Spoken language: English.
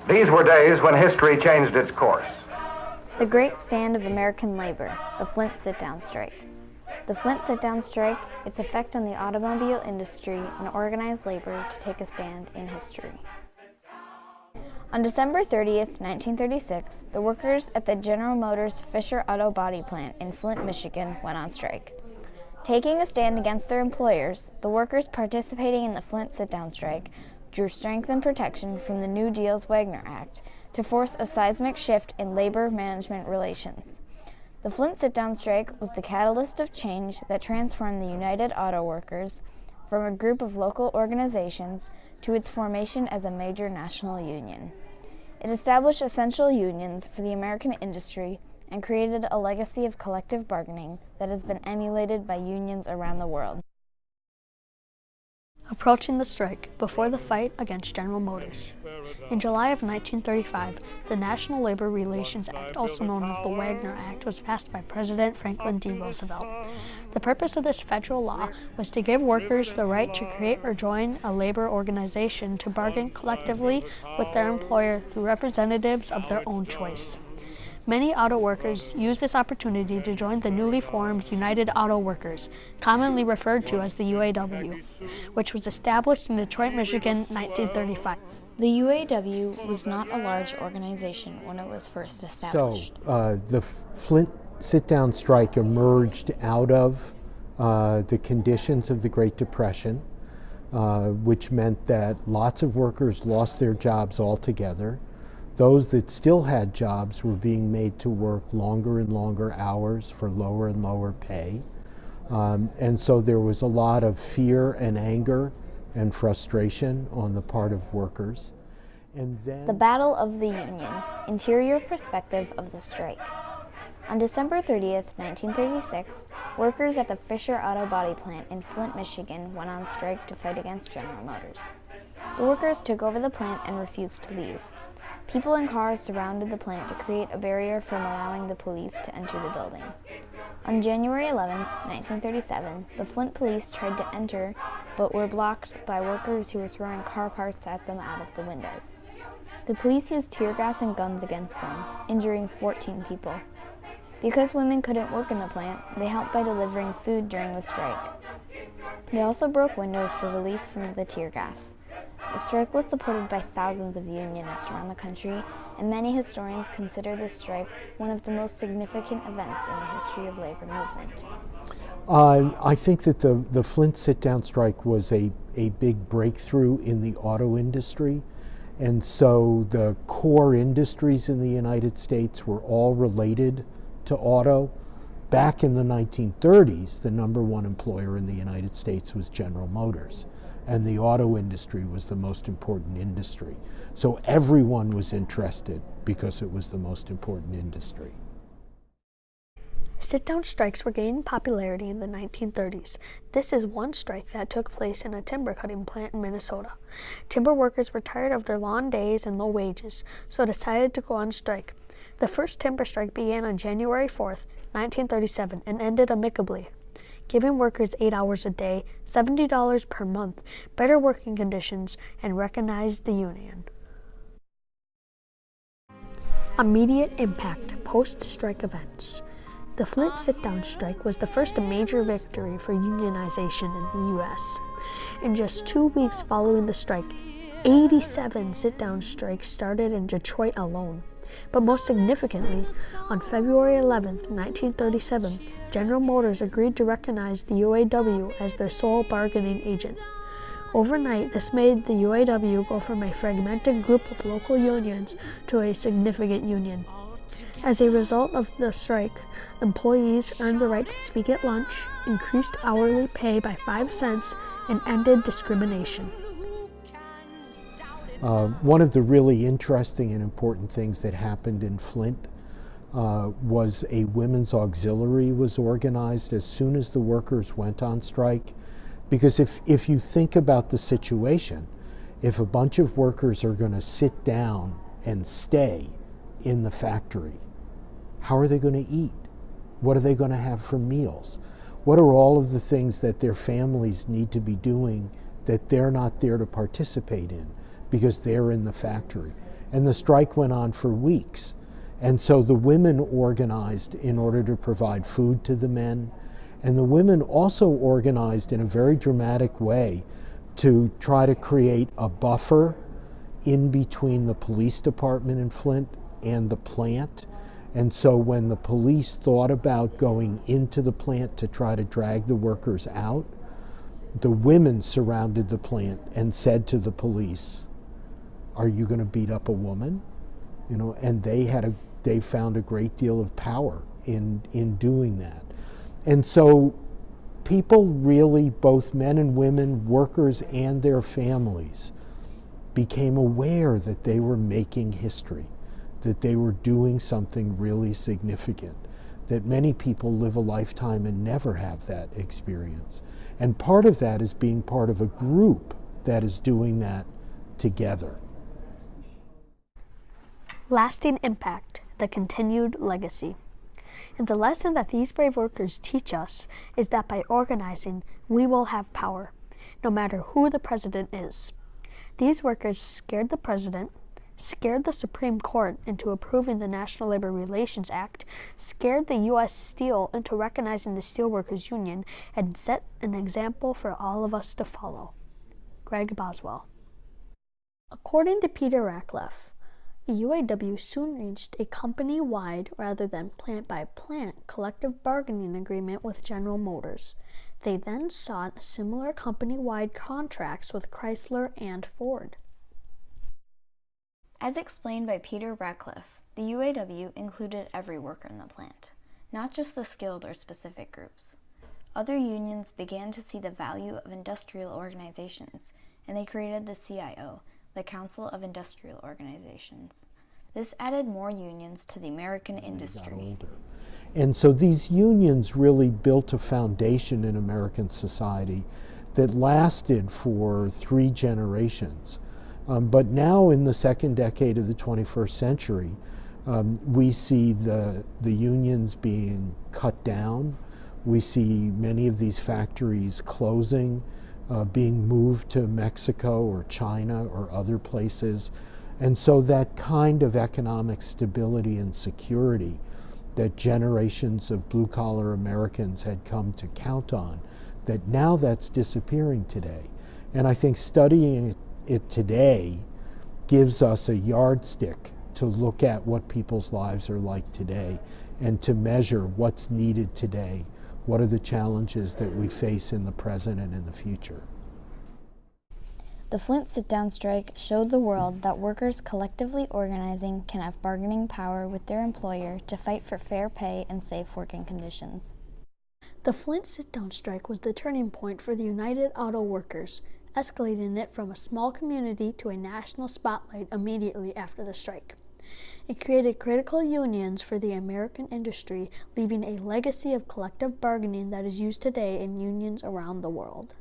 These were days when history changed its course. The great stand of American labor, the Flint sit-down strike. The Flint sit-down strike, its effect on the automobile industry and organized labor to take a stand in history. On December 30th, 1936, the workers at the General Motors Fisher Auto Body Plant in Flint, Michigan went on strike. Taking a stand against their employers, the workers participating in the Flint sit-down strike drew strength and protection from the New Deal's Wagner Act to force a seismic shift in labor management relations. The Flint sit-down strike was the catalyst of change that transformed the United Auto Workers from a group of local organizations to its formation as a major national union. It established essential unions for the American industry and created a legacy of collective bargaining that has been emulated by unions around the world. Approaching the strike before the fight against General Motors. In July of 1935, the National Labor Relations Act, also known as the Wagner Act, was passed by President Franklin D. Roosevelt. The purpose of this federal law was to give workers the right to create or join a labor organization to bargain collectively with their employer through representatives of their own choice. Many auto workers used this opportunity to join the newly formed United Auto Workers, commonly referred to as the UAW, which was established in Detroit, Michigan, 1935. The UAW was not a large organization when it was first established. So the Flint sit-down strike emerged out of the conditions of the Great Depression, which meant that lots of workers lost their jobs altogether. Those that still had jobs were being made to work longer and longer hours for lower and lower pay. And so there was a lot of fear and anger and frustration on the part of workers. And then The Battle of the Union, interior perspective of the strike. On December 30th, 1936, workers at the Fisher Auto Body Plant in Flint, Michigan went on strike to fight against General Motors. The workers took over the plant and refused to leave. People in cars surrounded the plant to create a barrier from allowing the police to enter the building. On January 11, 1937, the Flint police tried to enter but were blocked by workers who were throwing car parts at them out of the windows. The police used tear gas and guns against them, injuring 14 people. Because women couldn't work in the plant, they helped by delivering food during the strike. They also broke windows for relief from the tear gas. The strike was supported by thousands of unionists around the country, and many historians consider this strike one of the most significant events in the history of labor movement. I think that the Flint sit-down strike was a big breakthrough in the auto industry, and so the core industries in the United States were all related to auto. Back in the 1930s, the number one employer in the United States was General Motors, and the auto industry was the most important industry. So everyone was interested because it was the most important industry. Sit-down strikes were gaining popularity in the 1930s. This is one strike that took place in a timber cutting plant in Minnesota. Timber workers were tired of their long days and low wages, so decided to go on strike. The first timber strike began on January 4th, 1937, and ended amicably, giving workers 8 hours a day, $70 per month, better working conditions, and recognized the union. Immediate impact post-strike events. The Flint sit-down strike was the first major victory for unionization in the U.S. In just 2 weeks following the strike, 87 sit-down strikes started in Detroit alone. But most significantly, on February 11, 1937, General Motors agreed to recognize the UAW as their sole bargaining agent. Overnight, this made the UAW go from a fragmented group of local unions to a significant union. As a result of the strike, employees earned the right to speak at lunch, increased hourly pay by 5 cents, and ended discrimination. One of the really interesting and important things that happened in Flint was a women's auxiliary was organized as soon as the workers went on strike. Because if you think about the situation, if a bunch of workers are going to sit down and stay in the factory, how are they going to eat? What are they going to have for meals? What are all of the things that their families need to be doing that they're not there to participate in because they're in the factory? And the strike went on for weeks. And so the women organized in order to provide food to the men. And the women also organized in a very dramatic way to try to create a buffer in between the police department in Flint and the plant. And so when the police thought about going into the plant to try to drag the workers out, the women surrounded the plant and said to the police, "Are you going to beat up a woman?" And they found a great deal of power in doing that. And so people really, both men and women, workers and their families, became aware that they were making history, that they were doing something really significant, that many people live a lifetime and never have that experience. And part of that is being part of a group that is doing that together. Lasting impact, the continued legacy. And the lesson that these brave workers teach us is that by organizing, we will have power, no matter who the president is. These workers scared the president, scared the Supreme Court into approving the National Labor Relations Act, scared the U.S. Steel into recognizing the Steelworkers Union, and set an example for all of us to follow. Greg Boswell. According to Peter Ratcliffe, the UAW soon reached a company-wide rather than plant-by-plant collective bargaining agreement with General Motors. They then sought similar company-wide contracts with Chrysler and Ford. As explained by Peter Ratcliffe, the UAW included every worker in the plant, not just the skilled or specific groups. Other unions began to see the value of industrial organizations, and they created the CIO, the Council of Industrial Organizations. This added more unions to the American industry. And so these unions really built a foundation in American society that lasted for 3 generations. But now in the second decade of the 21st century, we see the unions being cut down. We see many of these factories closing, being moved to Mexico or China or other places. And so that kind of economic stability and security that generations of blue-collar Americans had come to count on, that now that's disappearing today. And I think studying it today gives us a yardstick to look at what people's lives are like today and to measure what's needed today. What are the challenges that we face in the present and in the future? The Flint sit-down strike showed the world that workers collectively organizing can have bargaining power with their employer to fight for fair pay and safe working conditions. The Flint sit-down strike was the turning point for the United Auto Workers, escalating it from a small community to a national spotlight immediately after the strike. It created critical unions for the American industry, leaving a legacy of collective bargaining that is used today in unions around the world.